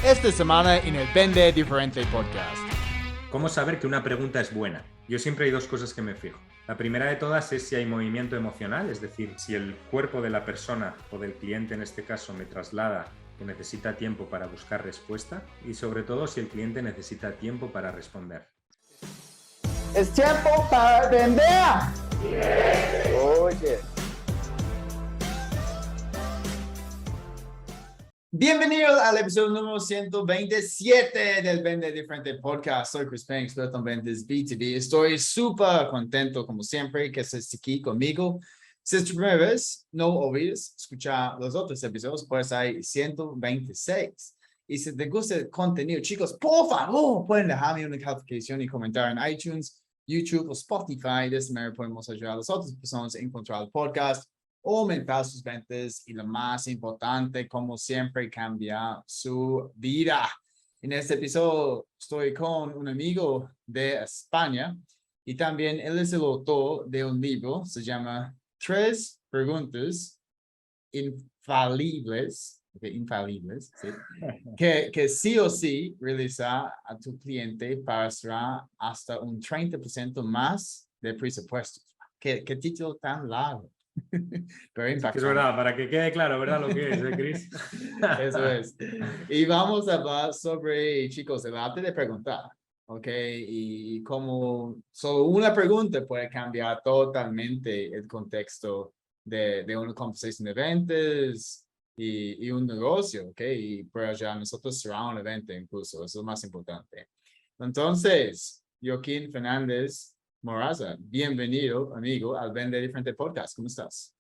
esta semana en el Vende Diferente Podcast. ¿Cómo saber que una pregunta es buena? Yo siempre hay dos cosas que me fijo. La primera de todas es si hay movimiento emocional, es decir, si el cuerpo de la persona o del cliente en este caso me traslada que necesita tiempo para buscar respuesta y sobre todo si el cliente necesita tiempo para responder. Es tiempo para vender. Oye. Bienvenidos al episodio número 127 del Vende Diferente Podcast. Soy Chris Payne, experto en ventas B2B. Estoy súper contento, como siempre, que estés aquí conmigo. Si es tu primera vez, no olvides escuchar los otros episodios, pues hay 126. Y si te gusta el contenido, chicos, por favor, pueden dejarme una calificación y comentar en iTunes, YouTube o Spotify. De esta manera podemos ayudar a las otras personas a encontrar el podcast o aumentar sus ventas y lo más importante, como siempre, cambiar su vida. En este episodio estoy con un amigo de España y también él es el autor de un libro, se llama Tres Preguntas Infalibles, ¿sí? que sí o sí realizar a tu cliente para cerrar hasta un 30% más de presupuesto. ¿Qué título tan largo? Pero Sí que es verdad, para que quede claro, ¿verdad? Lo que es, Chris. Eso es. Y vamos a hablar sobre, chicos, el arte de preguntar, ¿ok? Y cómo solo una pregunta puede cambiar totalmente el contexto de una conversación de ventas y un negocio, ¿ok? Y para ya nosotros cerrar un evento incluso, eso es lo más importante. Entonces, Joaquín Fernández Moraza, bienvenido, amigo, al Vende Diferente Podcast. ¿Cómo estás?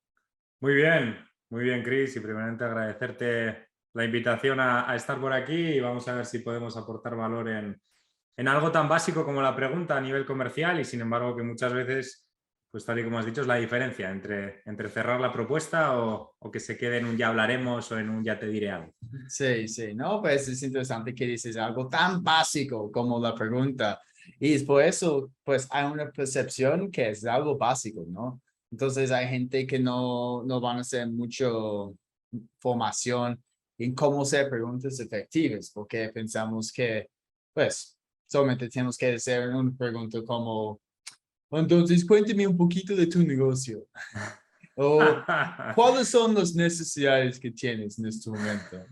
Muy bien, Chris. Y primeramente agradecerte la invitación a estar por aquí y vamos a ver si podemos aportar valor en algo tan básico como la pregunta a nivel comercial y sin embargo que muchas veces, pues tal y como has dicho, es la diferencia entre cerrar la propuesta o que se quede en un ya hablaremos o en un ya te diré algo. Sí, no, pues es interesante que dices algo tan básico como la pregunta. Y es por eso, pues hay una percepción que es algo básico, ¿no? Entonces hay gente que no van a hacer mucho formación en cómo hacer preguntas efectivas, porque pensamos que, pues, solamente tenemos que hacer una pregunta como, entonces cuénteme un poquito de tu negocio. O, ¿cuáles son las necesidades que tienes en este momento?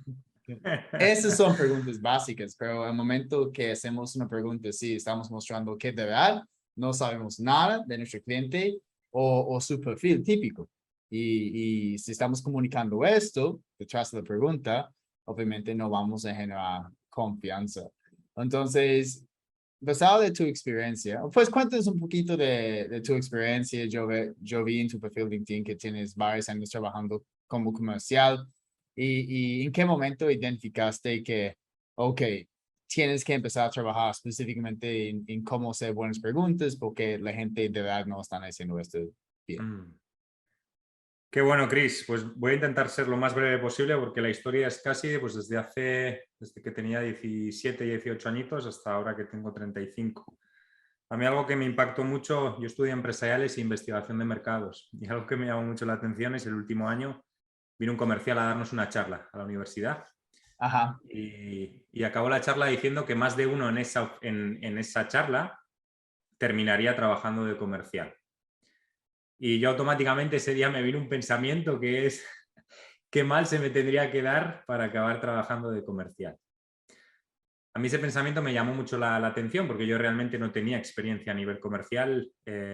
Esas son preguntas básicas, pero al momento que hacemos una pregunta así, estamos mostrando que de verdad no sabemos nada de nuestro cliente o su perfil típico. Y si estamos comunicando esto detrás de la pregunta, obviamente no vamos a generar confianza. Entonces, basado de tu experiencia, pues cuéntanos un poquito de tu experiencia. Yo vi en tu perfil LinkedIn que tienes varios años trabajando como comercial. ¿Y en qué momento identificaste que, ok, tienes que empezar a trabajar específicamente en cómo hacer buenas preguntas porque la gente de verdad no está haciendo esto bien? Qué bueno, Chris. Pues voy a intentar ser lo más breve posible porque la historia es casi pues desde que tenía 17, 18 añitos hasta ahora que tengo 35. A mí algo que me impactó mucho, yo estudié empresariales e investigación de mercados y algo que me llamó mucho la atención es el último año vino un comercial a darnos una charla a la universidad Ajá. y acabó la charla diciendo que más de uno en esa charla terminaría trabajando de comercial. Y yo automáticamente ese día me vino un pensamiento que es qué mal se me tendría que dar para acabar trabajando de comercial. A mí ese pensamiento me llamó mucho la atención porque yo realmente no tenía experiencia a nivel comercial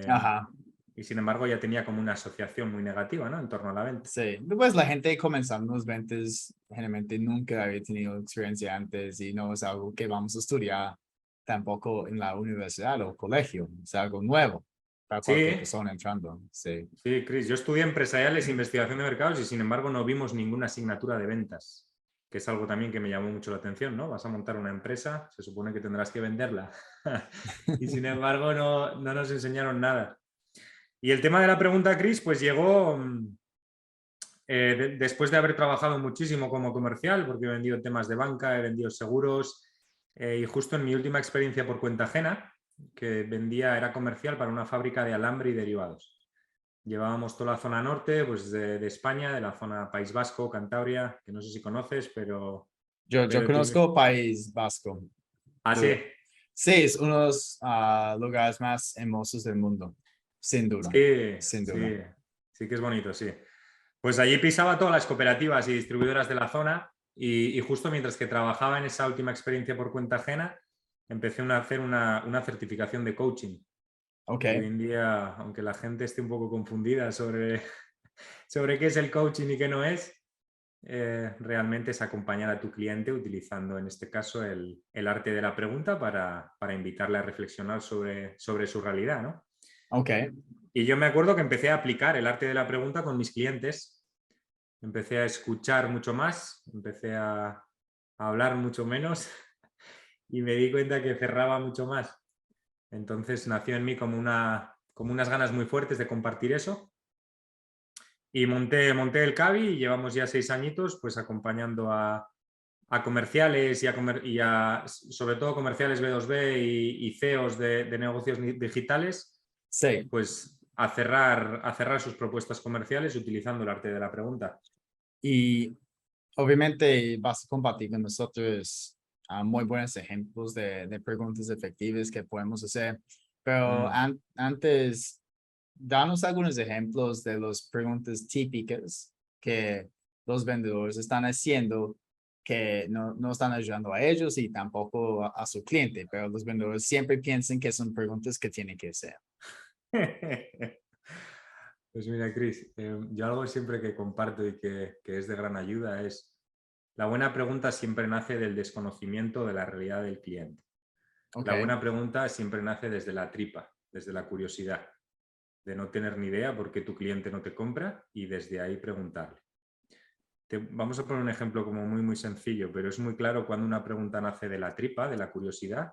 Ajá. y sin embargo ya tenía como una asociación muy negativa, ¿no? En torno a la venta. Sí, pues la gente comenzando los ventas generalmente nunca había tenido experiencia antes y no es algo que vamos a estudiar tampoco en la universidad o colegio, es algo nuevo para cualquier Sí, persona entrando. Sí. sí, Chris, yo estudié empresariales e investigación de mercados y sin embargo no vimos ninguna asignatura de ventas, que es algo también que me llamó mucho la atención, ¿no? Vas a montar una empresa, se supone que tendrás que venderla y sin embargo no nos enseñaron nada. Y el tema de la pregunta, Chris, pues llegó después de haber trabajado muchísimo como comercial, porque he vendido temas de banca, he vendido seguros y justo en mi última experiencia por cuenta ajena, que era comercial para una fábrica de alambre y derivados. Llevábamos toda la zona norte pues de España, de la zona País Vasco, Cantabria, que no sé si conoces, pero Yo Pero conozco País Vasco. Ah, sí. Sí, es uno de los lugares más hermosos del mundo, sin duda, Sí, sin duda. sí, sí que es bonito, sí. Pues allí pisaba todas las cooperativas y distribuidoras de la zona y justo mientras que trabajaba en esa última experiencia por cuenta ajena, empecé a hacer una certificación de coaching. Ok, Y hoy en día, aunque la gente esté un poco confundida sobre, sobre qué es el coaching y qué no es, realmente es acompañar a tu cliente utilizando, en este caso, el arte de la pregunta para invitarle a reflexionar sobre su realidad, ¿no? ok. Y yo me acuerdo que empecé a aplicar el arte de la pregunta con mis clientes. Empecé a escuchar mucho más, empecé a hablar mucho menos y me di cuenta que cerraba mucho más. Entonces nació en mí como unas ganas muy fuertes de compartir eso. Y monté el CABI y llevamos ya 6 añitos pues acompañando a comerciales sobre todo comerciales B2B y CEOs de negocios digitales, Sí, pues a cerrar sus propuestas comerciales utilizando el arte de la pregunta. y obviamente vas a compartir con nosotros muy buenos ejemplos de preguntas efectivas que podemos hacer, pero Mm. antes, danos algunos ejemplos de las preguntas típicas que los vendedores están haciendo que no están ayudando a ellos y tampoco a su cliente, pero los vendedores siempre piensan que son preguntas que tienen que hacer. Pues mira, Chris, yo algo siempre que comparto y que es de gran ayuda es la buena pregunta siempre nace del desconocimiento de la realidad del cliente. Ok, La buena pregunta siempre nace desde la tripa, desde la curiosidad, de no tener ni idea por qué tu cliente no te compra y desde ahí preguntarle. Vamos a poner un ejemplo como muy, muy sencillo, pero es muy claro cuando una pregunta nace de la tripa, de la curiosidad,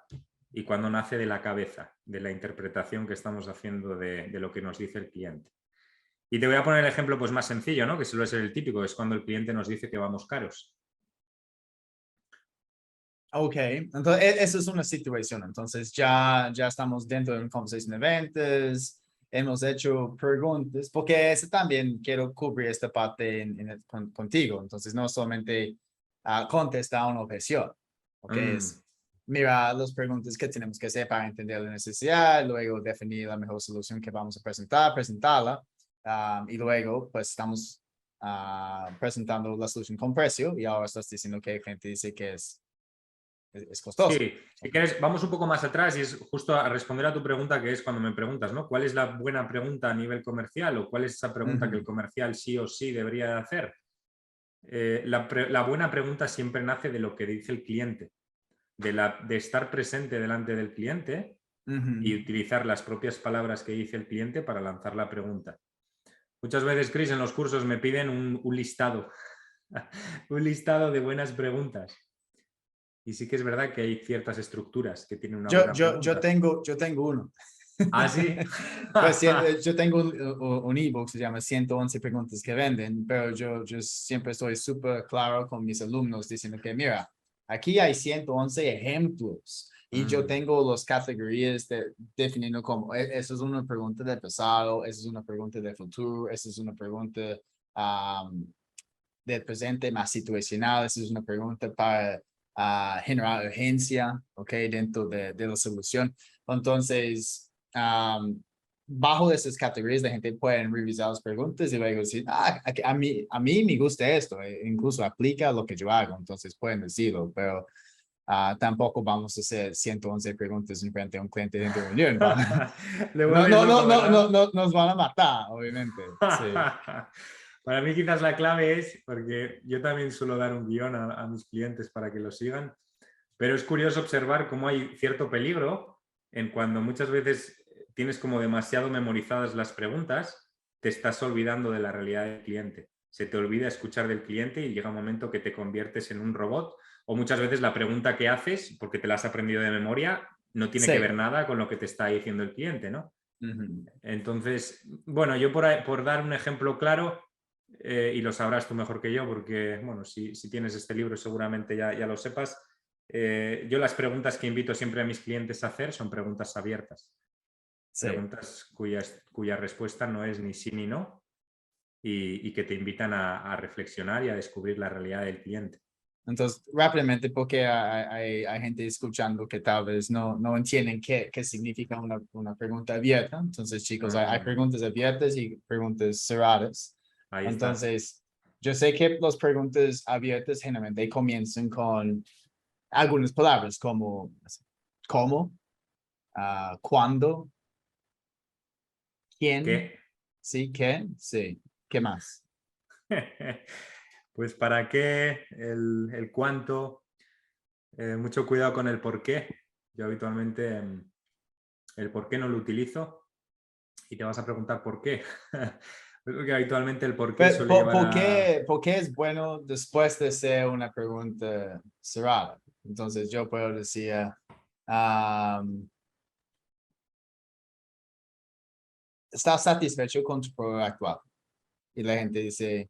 y cuando nace de la cabeza, de la interpretación que estamos haciendo de lo que nos dice el cliente. Y te voy a poner el ejemplo pues, más sencillo, ¿no? Que suele ser el típico, es cuando el cliente nos dice que vamos caros. ok, entonces esa es una situación, entonces ya estamos dentro de una conversación de ventas, hemos hecho preguntas, porque eso también quiero cubrir esta parte contigo, entonces no solamente contestar una objeción, ok, Mm. mira las preguntas que tenemos que hacer para entender la necesidad, luego definir la mejor solución que vamos a presentarla, y luego pues estamos presentando la solución con precio y ahora estás diciendo que el cliente dice que es costoso. Sí, si quieres, vamos un poco más atrás y es justo a responder a tu pregunta, que es cuando me preguntas, ¿no? ¿Cuál es la buena pregunta a nivel comercial o cuál es esa pregunta que el comercial sí o sí debería hacer? La buena pregunta siempre nace de lo que dice el cliente, de estar presente delante del cliente y utilizar las propias palabras que dice el cliente para lanzar la pregunta. Muchas veces, Chris, en los cursos me piden un listado, un listado de buenas preguntas. Y sí que es verdad que hay ciertas estructuras que tienen una buena Yo pregunta. tengo uno. Ah, sí. Pues yo tengo un ebook, se llama 111 preguntas que venden, pero yo siempre estoy súper claro con mis alumnos diciendo que, mira, aquí hay 111 ejemplos y yo Mm. tengo las categorías definiendo como, eso es una pregunta de pasado, eso es una pregunta de futuro, eso es una pregunta del presente más situacional, eso es una pregunta para generar urgencia, ¿ok? Dentro de la solución. Entonces, bajo esas categorías, la gente puede revisar las preguntas y luego decir, a mí me gusta esto, incluso aplica lo que yo hago, entonces pueden decirlo, pero tampoco vamos a hacer 111 preguntas en frente a un cliente dentro de reunión. Le vuelves loco, ¿verdad? No, nos van a matar, obviamente. Sí. Para mí quizás la clave es, porque yo también suelo dar un guión a mis clientes para que lo sigan, pero es curioso observar cómo hay cierto peligro en cuando muchas veces tienes como demasiado memorizadas las preguntas, te estás olvidando de la realidad del cliente. Se te olvida escuchar del cliente y llega un momento que te conviertes en un robot o muchas veces la pregunta que haces, porque te la has aprendido de memoria, no tiene que ver Sí. nada con lo que te está diciendo el cliente, ¿no? Ujú. Entonces, bueno, yo por dar un ejemplo claro, y lo sabrás tú mejor que yo, porque, bueno, si tienes este libro seguramente ya lo sepas, yo las preguntas que invito siempre a mis clientes a hacer son preguntas abiertas, Sí. preguntas cuya respuesta no es ni sí ni no, y que te invitan a reflexionar y a descubrir la realidad del cliente. Entonces, rápidamente, porque hay gente escuchando que tal vez no entienden qué significa una pregunta abierta. Entonces, chicos, hay preguntas abiertas y preguntas cerradas. Ahí está. Entonces, yo sé que las preguntas abiertas generalmente comienzan con algunas palabras como ¿cómo? ¿Cuándo? ¿Quién? ¿Qué? ¿Sí? ¿Qué? Sí. ¿Qué más? Pues para qué, el cuánto, mucho cuidado con el por qué. Yo habitualmente el por qué no lo utilizo y te vas a preguntar por qué. Creo que habitualmente el por qué Pero, suele llevar por qué es bueno después de hacer una pregunta cerrada? Entonces yo puedo decir, ¿estás satisfecho con tu producto actual? Y la gente dice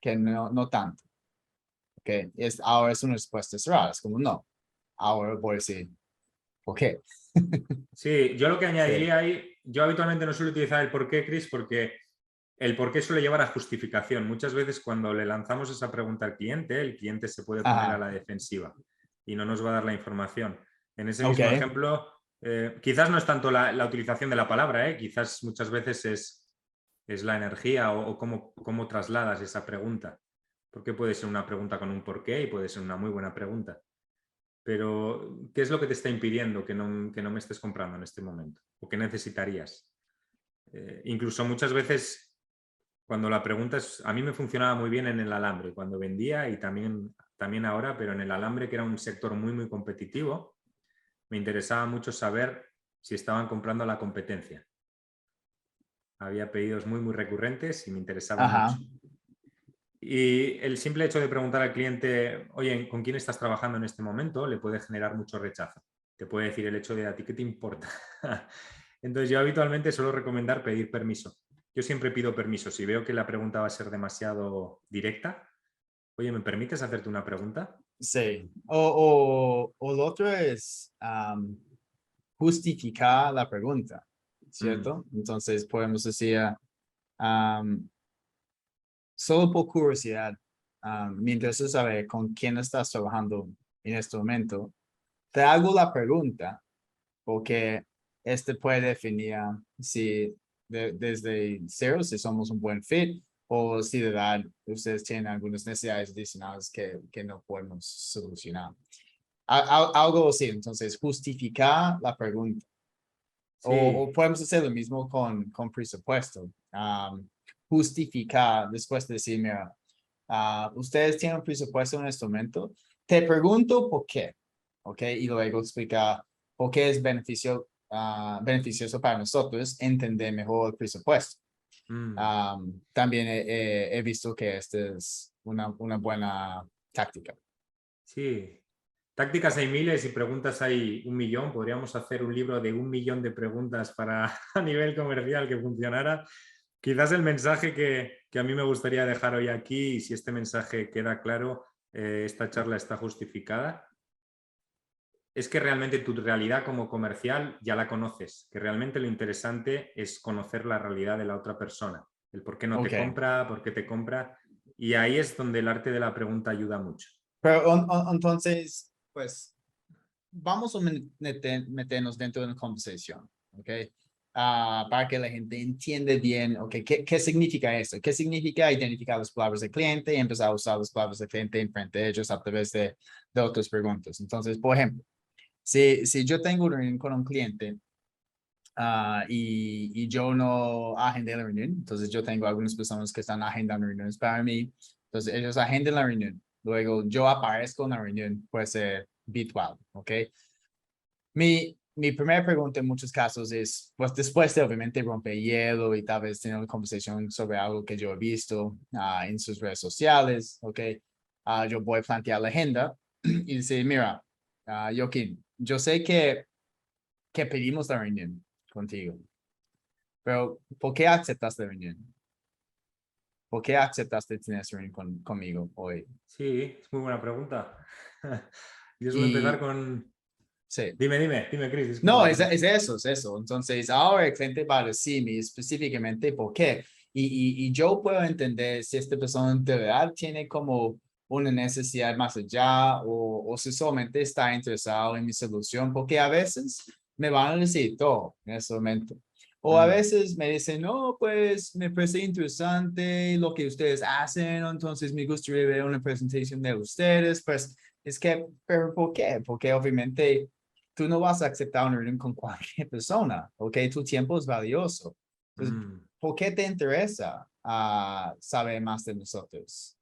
que no tanto. Okay. Ahora es una respuesta cerrada, es como no. Ahora voy a decir, ¿por qué? Sí, yo lo que Sí. añadiría ahí, yo habitualmente no suelo utilizar el por qué, Chris, porque el por qué suele llevar a justificación. Muchas veces cuando le lanzamos esa pregunta al cliente, el cliente se puede poner a Ajá. la defensiva y no nos va a dar la información. En ese Ok. mismo ejemplo, quizás no es tanto la utilización de la palabra, quizás muchas veces es la energía o cómo trasladas esa pregunta. Porque puede ser una pregunta con un por qué y puede ser una muy buena pregunta. Pero, ¿qué es lo que te está impidiendo que no me estés comprando en este momento? ¿O qué necesitarías? Incluso muchas veces, cuando la pregunta es, a mí me funcionaba muy bien en el alambre, cuando vendía y también ahora, pero en el alambre, que era un sector muy, muy competitivo, me interesaba mucho saber si estaban comprando a la competencia. Había pedidos muy, muy recurrentes y me interesaba mucho. Ajá. Y el simple hecho de preguntar al cliente, oye, ¿con quién estás trabajando en este momento? Le puede generar mucho rechazo. Te puede decir el hecho de a ti qué te importa. Entonces yo habitualmente suelo recomendar pedir permiso. Yo siempre pido permiso. Si veo que la pregunta va a ser demasiado directa, oye, ¿me permites hacerte una pregunta? Sí. O lo otro es justificar la pregunta, Mm, ¿cierto? Entonces podemos decir, um, solo por curiosidad, mientras tú sabes con quién estás trabajando en este momento, te hago la pregunta porque este puede definir si desde cero si somos un buen fit o si de verdad ustedes tienen algunas necesidades adicionales que no podemos solucionar. Algo así, entonces justificar la pregunta. O sí, podemos hacer lo mismo con presupuesto. Justificar después de decir, mira, ustedes tienen un presupuesto en este momento. Te pregunto por qué, ¿ok? Y luego explicar por qué es beneficioso para nosotros entender mejor el presupuesto. mm, También he visto que esta es una buena táctica. sí. Tácticas hay miles y preguntas hay 1.000.000. Podríamos hacer un libro de 1.000.000 de preguntas para a nivel comercial que funcionara. Quizás el mensaje que a mí me gustaría dejar hoy aquí, y si este mensaje queda claro, esta charla está justificada, es que realmente tu realidad como comercial ya la conoces, que realmente lo interesante es conocer la realidad de la otra persona, el por qué no te Ok. compra, por qué te compra, y ahí es donde el arte de la pregunta ayuda mucho. Pero entonces, pues, vamos a meternos dentro de una conversación, ¿ok? Para que la gente entienda bien, ¿ok? ¿Qué significa esto? ¿Qué significa identificar las palabras del cliente y empezar a usar las palabras del cliente en frente de ellos a través de otras preguntas? Entonces, por ejemplo, si yo tengo una reunión con un cliente y yo no agendé la reunión, entonces yo tengo algunas personas que están agendando reuniones para mí, entonces ellos agendan la reunión, luego yo aparezco en la reunión, puede ser virtual, ¿ok? Mi primera pregunta en muchos casos es, pues después de obviamente romper hielo y tal vez tener una conversación sobre algo que yo he visto en sus redes sociales, ¿ok? Yo voy a plantear la agenda y decir, mira, Joaquín, yo sé que pedimos la reunión contigo, pero ¿por qué aceptaste la reunión? ¿Por qué aceptaste tener esa reunión conmigo hoy? Sí, es muy buena pregunta. Yo suelo empezar Y con... sí. Dime, Chris, No, disculpa. es eso, es eso. Entonces, ahora el cliente va a decirme específicamente por qué. Y yo puedo entender si esta persona de verdad tiene como una necesidad más allá o si solamente está interesado en mi solución, porque a veces me van a decir todo en ese momento. O a veces me dicen, no, pues me parece interesante lo que ustedes hacen, entonces me gustaría ver una presentación de ustedes. Pues es que, pero ¿por qué? Porque obviamente tú no vas a aceptar una reunión con cualquier persona, ¿ok? Tu tiempo es valioso. Entonces, ¿por qué te interesa saber más de nosotros?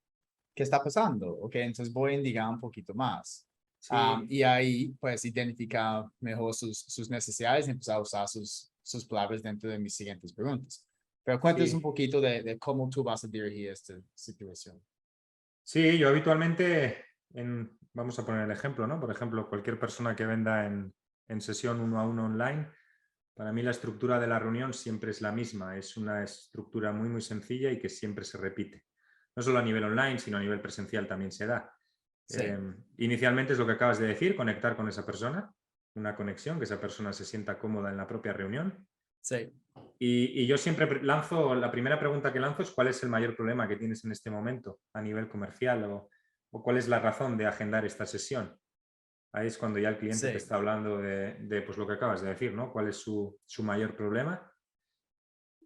¿Qué está pasando? ¿Ok? Entonces voy a indicar un poquito más. Sí, Y ahí, pues, identificar mejor sus necesidades y empezar a usar sus palabras dentro de mis siguientes preguntas. Pero cuéntanos un sí. poquito de cómo tú vas a dirigir esta situación. Sí, yo habitualmente, vamos a poner el ejemplo, ¿no? Por ejemplo, cualquier persona que venda en sesión 1 a 1 online, para mí la estructura de la reunión siempre es la misma. Es una estructura muy, muy sencilla y que siempre se repite. No solo a nivel online, sino a nivel presencial también se da. Sí, Inicialmente es lo que acabas de decir, conectar con esa persona, una conexión, que esa persona se sienta cómoda en la propia reunión. sí. Y yo siempre lanzo, la primera pregunta que lanzo es ¿cuál es el mayor problema que tienes en este momento a nivel comercial o cuál es la razón de agendar esta sesión? Ahí es cuando ya el cliente te Sí. está hablando de pues lo que acabas de decir, ¿no? ¿Cuál es su mayor problema?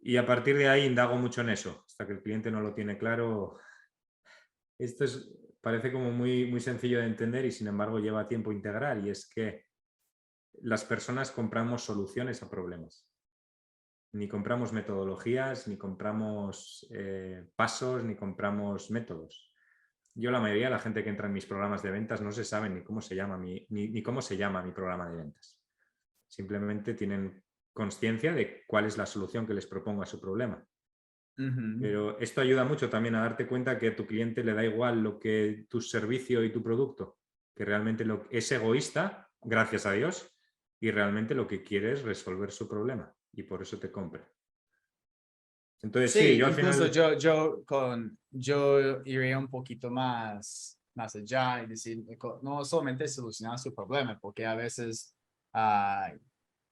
Y a partir de ahí indago mucho en eso. Hasta que el cliente no lo tiene claro, esto parece como muy, muy sencillo de entender y sin embargo lleva tiempo integrar y es que las personas compramos soluciones a problemas. Ni compramos metodologías, ni compramos pasos, ni compramos métodos. Yo la mayoría de la gente que entra en mis programas de ventas no se sabe ni cómo se llama ni cómo se llama mi programa de ventas. Simplemente tienen conciencia de cuál es la solución que les propongo a su problema. Pero esto ayuda mucho también a darte cuenta que a tu cliente le da igual lo que tu servicio y tu producto, que realmente es egoísta, gracias a Dios, y realmente lo que quiere es resolver su problema y por eso te compra. Entonces sí, Sí, yo al incluso final... yo iría un poquito más allá y decir, no solamente solucionar su problema, porque a veces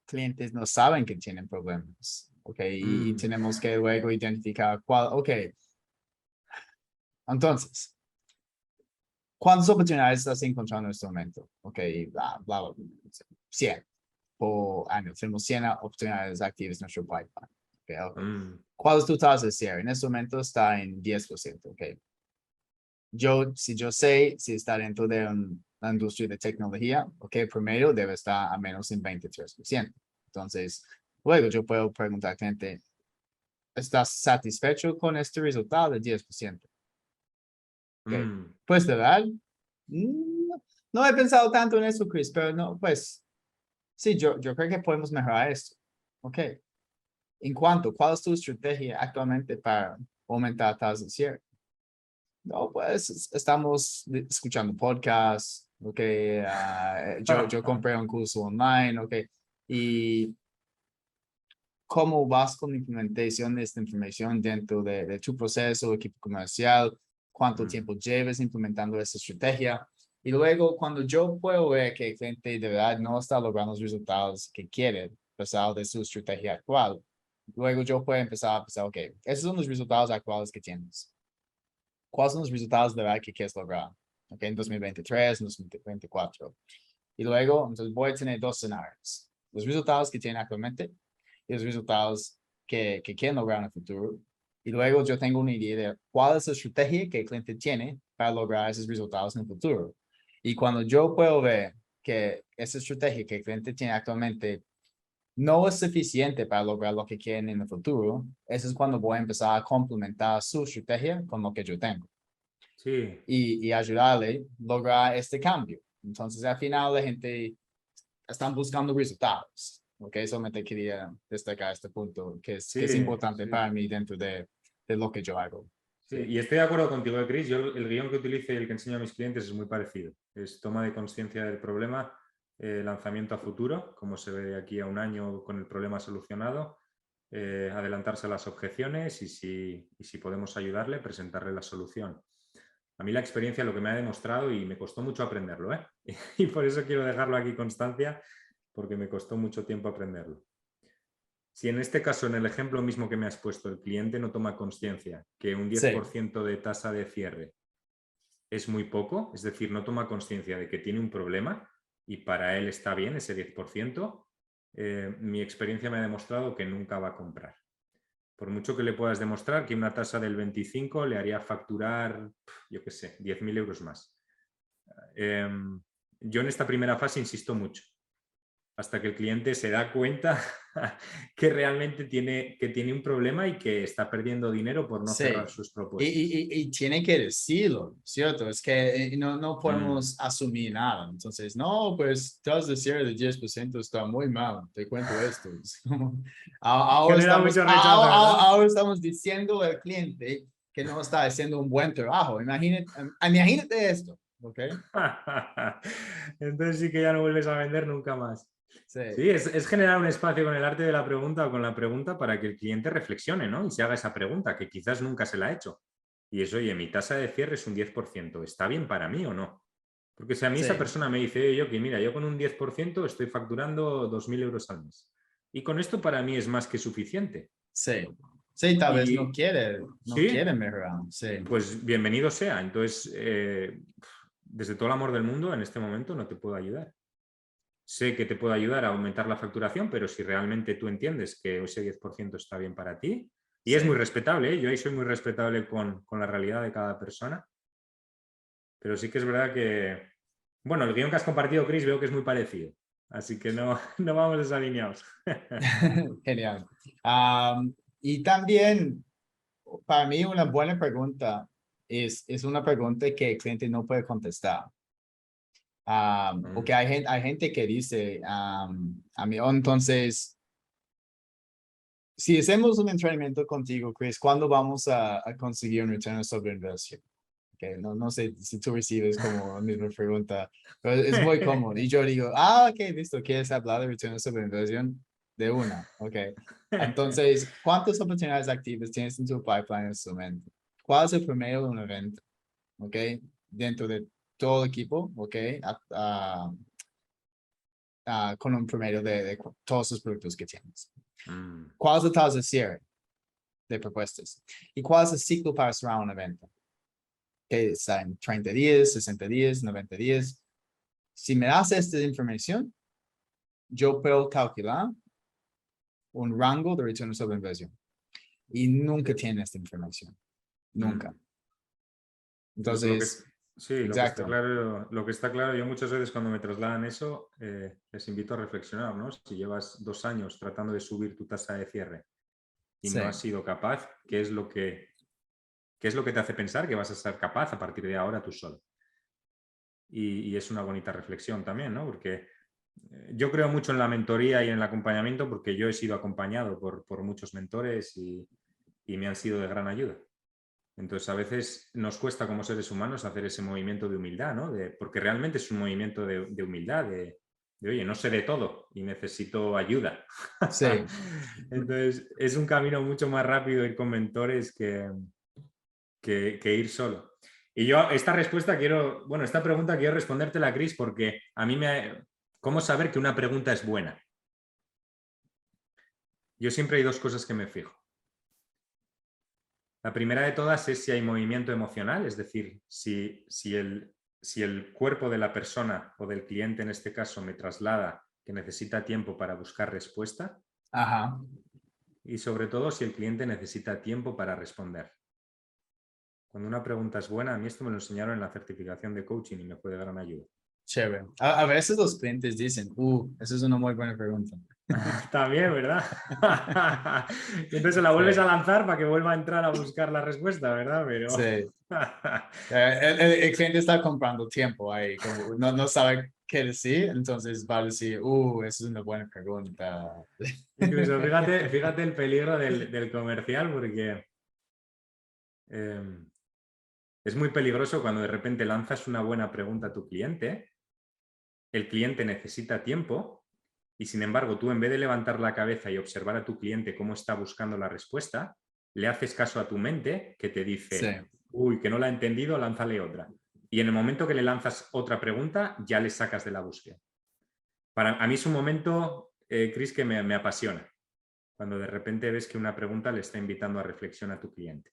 clientes no saben que tienen problemas, ¿ok? Y tenemos que luego identificar ok, entonces, ¿cuántas oportunidades estás encontrando en este momento? Ok, bla, bla, bla, 100 por año, tenemos 100 oportunidades activas en nuestro pipeline. Okay, okay. ¿Cuál es tu tasa de cierre? En este momento está en 10%, ok. Si yo sé si está dentro de la industria de tecnología, ok, promedio debe estar a menos en 23%. Entonces, luego yo puedo preguntar a gente, ¿estás satisfecho con este resultado de 10%? Okay. Pues, de verdad, no he pensado tanto en eso, Chris, pero no, pues, sí, yo creo que podemos mejorar esto. Ok. ¿Cuál es tu estrategia actualmente para aumentar tasas de cierre? No, pues estamos escuchando podcasts, ok, yo compré un curso online, ok, y cómo vas con la implementación de esta información dentro de tu proceso, equipo comercial, cuánto tiempo lleves implementando esta estrategia. Y luego, cuando yo puedo ver que el cliente de verdad no está logrando los resultados que quiere, a pesar de su estrategia actual, luego yo puedo empezar a pensar, ok, esos son los resultados actuales que tienes. ¿Cuáles son los resultados de verdad que quieres lograr? Ok, en 2023, en 2024. Y luego, entonces voy a tener dos escenarios. Los resultados que tienen actualmente y los resultados que quieren lograr en el futuro. Y luego yo tengo una idea de cuál es la estrategia que el cliente tiene para lograr esos resultados en el futuro. Y cuando yo puedo ver que esa estrategia que el cliente tiene actualmente no es suficiente para lograr lo que quieren en el futuro, eso es cuando voy a empezar a complementar su estrategia con lo que yo tengo Sí, y ayudarle a lograr este cambio. Entonces, al final, la gente están buscando resultados. Ok, solamente quería destacar este punto que es sí, importante sí. para mí dentro de lo que yo hago. Sí, Sí. y estoy de acuerdo contigo, Chris. Yo el guión que utilizo y el que enseño a mis clientes es muy parecido. Es toma de conciencia del problema, lanzamiento a futuro, como se ve de aquí a un año con el problema solucionado, adelantarse a las objeciones y si podemos ayudarle, presentarle la solución. A mí la experiencia lo que me ha demostrado, y me costó mucho aprenderlo, ¿eh? Y por eso quiero dejarlo aquí constancia, porque me costó mucho tiempo aprenderlo. Si en este caso, en el ejemplo mismo que me has puesto, el cliente no toma conciencia que un Sí. 10% de tasa de cierre es muy poco, es decir, no toma conciencia de que tiene un problema y para él está bien ese 10%, mi experiencia me ha demostrado que nunca va a comprar. Por mucho que le puedas demostrar que una tasa del 25 le haría facturar, yo qué sé, 10.000 euros más. Yo en esta primera fase insisto mucho, hasta que el cliente se da cuenta que realmente tiene un problema y que está perdiendo dinero por no Sí. cerrar sus propuestas. Y tiene que decirlo, ¿cierto? Es que no podemos Mm. asumir nada. Entonces, no, pues tras de cierre de 10% está muy mal, te cuento esto. Es como, Genera mucho rechazo, ¿verdad? ahora estamos diciendo al cliente que no está haciendo un buen trabajo. Imagínate esto, ¿ok? Entonces sí que ya no vuelves a vender nunca más. Sí, Sí, es generar un espacio con el arte de la pregunta o con la pregunta para que el cliente reflexione, ¿no? Y se haga esa pregunta que quizás nunca se la ha hecho. Y es, oye, mi tasa de cierre es un 10%, ¿está bien para mí o no? Porque si a mí esa sí, persona me dice, oye, que mira, yo con un 10% estoy facturando 2.000 euros al mes. Y con esto para mí es más que suficiente. sí. Sí, tal vez no Y quiere sí, mejorar. Sí, pues bienvenido sea. Entonces, desde todo el amor del mundo, en este momento no te puedo ayudar. Sé que te puedo ayudar a aumentar la facturación, pero si realmente tú entiendes que ese 10% está bien para ti, y es sí. muy respetable, ¿eh? Yo ahí soy muy respetable con la realidad de cada persona, pero sí que es verdad que, bueno, el guión que has compartido, Chris, veo que es muy parecido, así que no, no vamos desalineados. Genial. Y también, para mí, una buena pregunta es una pregunta que el cliente no puede contestar. Porque hay gente que dice a mí, "Oh, entonces, si hacemos un entrenamiento contigo, Chris, ¿cuándo vamos a conseguir un retorno sobre inversión?" Okay, no sé si tú recibes como la misma pregunta, pero es muy común. Y yo digo, ok, listo, ¿quieres hablar de retorno sobre inversión? De una, ok. Entonces, ¿cuántas oportunidades activas tienes en tu pipeline en este momento? ¿Cuál es el promedio de un evento? Ok, dentro de todo el equipo, ok, con un promedio de todos los productos que tienes. ¿Cuál es la tasa de cierre de propuestas? ¿Y cuál es el ciclo para cerrar un evento? Que está en 30 días, 60 días, 90 días. Si me das esta información, yo puedo calcular un rango de retorno sobre inversión. Y nunca tiene esta información. Nunca. Lo que, Entonces, sí, exacto. lo que está claro, yo muchas veces cuando me trasladan eso, les invito a reflexionar, ¿no? Si llevas 2 años tratando de subir tu tasa de cierre y Sí, no has sido capaz, ¿qué es lo que te hace pensar que vas a ser capaz a partir de ahora tú solo? Y es una bonita reflexión también, ¿no? Porque yo creo mucho en la mentoría y en el acompañamiento porque yo he sido acompañado por muchos mentores y me han sido de gran ayuda. Entonces, a veces nos cuesta como seres humanos hacer ese movimiento de humildad, ¿no? Porque realmente es un movimiento de humildad, oye, no sé de todo y necesito ayuda. sí, Entonces, es un camino mucho más rápido ir con mentores que ir solo. Y yo esta pregunta quiero respondértela, Chris, porque a mí ¿cómo saber que una pregunta es buena? Yo siempre hay 2 cosas que me fijo. La primera de todas es si hay movimiento emocional, es decir, si el cuerpo de la persona o del cliente en este caso me traslada que necesita tiempo para buscar respuesta ajá. y sobre todo si el cliente necesita tiempo para responder. Cuando una pregunta es buena, a mí esto me lo enseñaron en la certificación de coaching y me fue de gran ayuda. Chévere. A veces los clientes dicen, esa es una muy buena pregunta. También, ¿verdad? Y entonces la Sí, vuelves a lanzar para que vuelva a entrar a buscar la respuesta, ¿verdad? Pero... sí. El cliente está comprando tiempo ahí, como no sabe qué decir, entonces va a decir, esa es una buena pregunta. Incluso fíjate el peligro del comercial porque es muy peligroso cuando de repente lanzas una buena pregunta a tu cliente, el cliente necesita tiempo y sin embargo tú en vez de levantar la cabeza y observar a tu cliente cómo está buscando la respuesta, le haces caso a tu mente que te Sí, dice, uy, que no la ha entendido, lánzale otra. Y en el momento que le lanzas otra pregunta, ya le sacas de la búsqueda. A mí es un momento, Chris, que me apasiona, cuando de repente ves que una pregunta le está invitando a reflexión a tu cliente.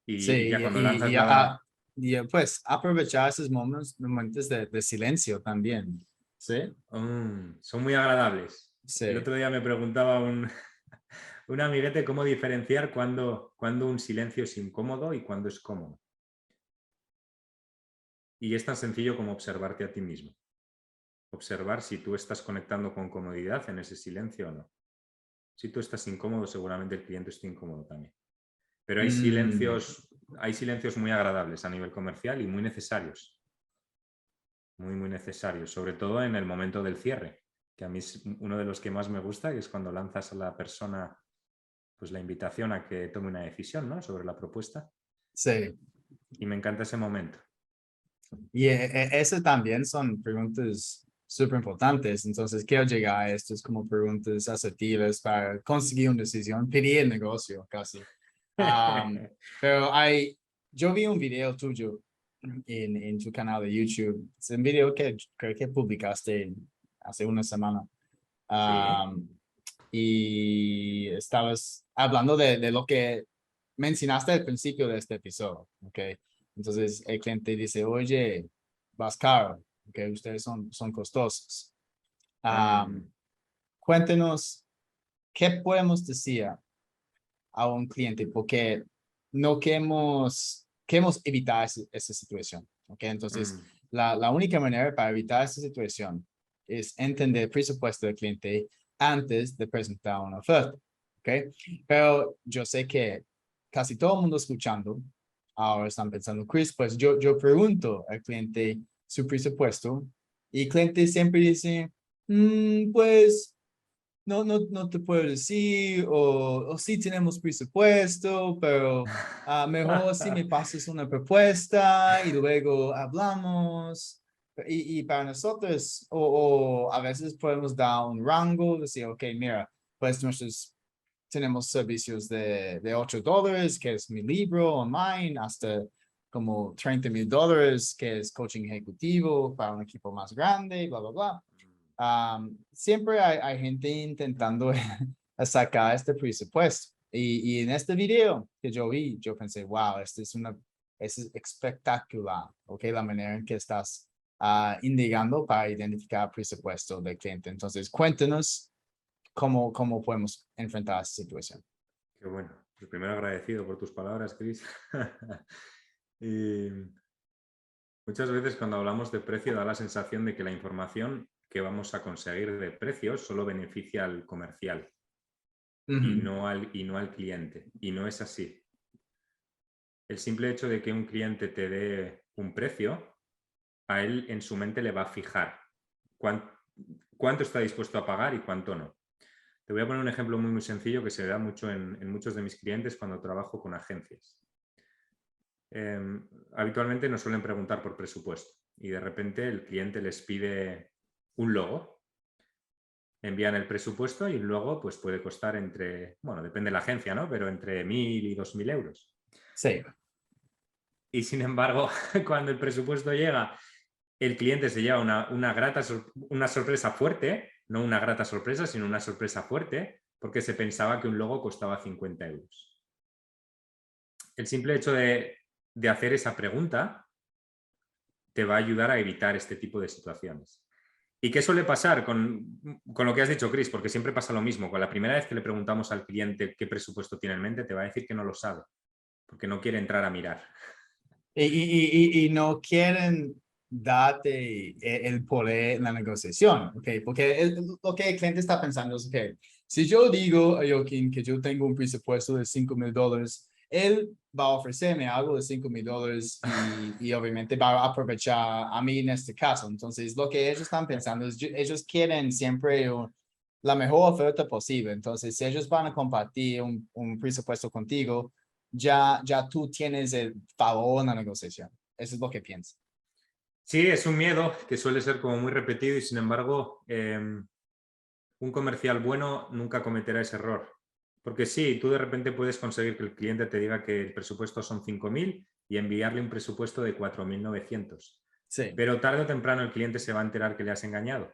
Y sí, ya cuando lanzas la... Y pues aprovechar esos momentos de silencio también. ¿Sí? Son muy agradables. El Sí. otro día me preguntaba un amiguete cómo diferenciar cuando un silencio es incómodo y cuando es cómodo. Y es tan sencillo como observarte a ti mismo. Observar si tú estás conectando con comodidad en ese silencio o no. Si tú estás incómodo, seguramente el cliente está incómodo también. Pero hay Mm, silencios muy agradables a nivel comercial y muy necesarios. Muy necesarios, sobre todo en el momento del cierre, que a mí es uno de los que más me gusta, que es cuando lanzas a la persona pues la invitación a que tome una decisión, ¿no?, sobre la propuesta. sí. Y me encanta ese momento. Y eso también son preguntas súper importantes. Entonces, quiero llegar a estas como preguntas asertivas para conseguir una decisión, pedir el negocio casi. Pero yo vi un video tuyo en tu canal de YouTube. Es un video que creo que publicaste hace una semana. Sí. Y estabas hablando de lo que mencionaste al principio de este episodio, ¿ok? Entonces el cliente dice, oye, vas caro, ¿ok? Ustedes son costosos. Mm, Cuéntenos, ¿qué podemos decir a un cliente? Porque no queremos evitar esa situación, ¿ok? Entonces, mm, la única manera para evitar esa situación es entender el presupuesto del cliente antes de presentar una oferta, ¿ok? Pero yo sé que casi todo el mundo escuchando ahora están pensando, Chris, pues yo pregunto al cliente su presupuesto y el cliente siempre dice, pues no te puedo decir, o sí tenemos presupuesto, pero mejor si me pasas una propuesta y luego hablamos. Y para nosotros, o a veces podemos dar un rango, decir, ok, mira, pues tenemos servicios de $8, que es mi libro online, hasta como $30,000, que es coaching ejecutivo para un equipo más grande, bla, bla, bla. Siempre hay gente intentando sacar este presupuesto. Y en este video que yo vi, yo pensé, wow, es espectacular, ¿ok? La manera en que estás indicando para identificar el presupuesto del cliente. Entonces, cuéntanos cómo podemos enfrentar esta situación. qué bueno. Pues primero agradecido por tus palabras, Chris. Y muchas veces cuando hablamos de precio da la sensación de que la información que vamos a conseguir de precios solo beneficia al comercial y no al cliente. Y no es así. El simple hecho de que un cliente te dé un precio, a él en su mente le va a fijar cuánto está dispuesto a pagar y cuánto no. Te voy a poner un ejemplo muy sencillo que se da mucho en muchos de mis clientes cuando trabajo con agencias. Habitualmente nos suelen preguntar por presupuesto y de repente el cliente les pide un logo, envían el presupuesto y luego pues puede costar bueno, depende de la agencia, ¿no?, pero entre 1.000 y 2.000 euros. Sí. Y sin embargo, cuando el presupuesto llega, el cliente se lleva una sorpresa fuerte, no una grata sorpresa, sino una sorpresa fuerte, porque se pensaba que un logo costaba 50 euros. El simple hecho de hacer esa pregunta te va a ayudar a evitar este tipo de situaciones. ¿Y qué suele pasar con lo que has dicho, Chris? Porque siempre pasa lo mismo. Con la primera vez que le preguntamos al cliente qué presupuesto tiene en mente, te va a decir que no lo sabe, porque no quiere entrar a mirar. Y no quieren darte el poder en la negociación, ¿ok? Porque lo que el cliente está pensando es, ok, si yo digo a Joaquín que yo tengo un presupuesto de $5,000, él va a ofrecerme algo de $5,000 y obviamente va a aprovechar a mí en este caso. Entonces, lo que ellos están pensando es, ellos quieren siempre la mejor oferta posible. Entonces, si ellos van a compartir un presupuesto contigo, ya tú tienes el favor en la negociación. Eso es lo que pienso. Sí, es un miedo que suele ser como muy repetido y sin embargo un comercial bueno nunca cometerá ese error. Porque sí, tú de repente puedes conseguir que el cliente te diga que el presupuesto son 5.000 y enviarle un presupuesto de 4.900. Sí. Pero tarde o temprano el cliente se va a enterar que le has engañado.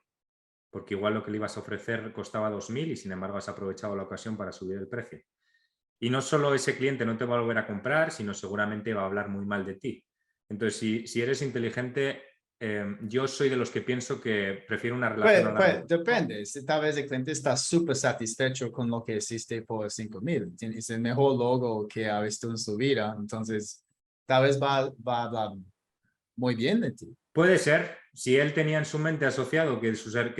Porque igual lo que le ibas a ofrecer costaba 2.000 y sin embargo has aprovechado la ocasión para subir el precio. Y no solo ese cliente no te va a volver a comprar, sino seguramente va a hablar muy mal de ti. Entonces, si eres inteligente, yo soy de los que pienso que prefiero una relación a largo plazo. Depende. Si tal vez el cliente está súper satisfecho con lo que hiciste por 5,000. Es el mejor logo que ha visto en su vida. Entonces, tal vez va a hablar muy bien de ti. Puede ser, si él tenía en su mente asociado que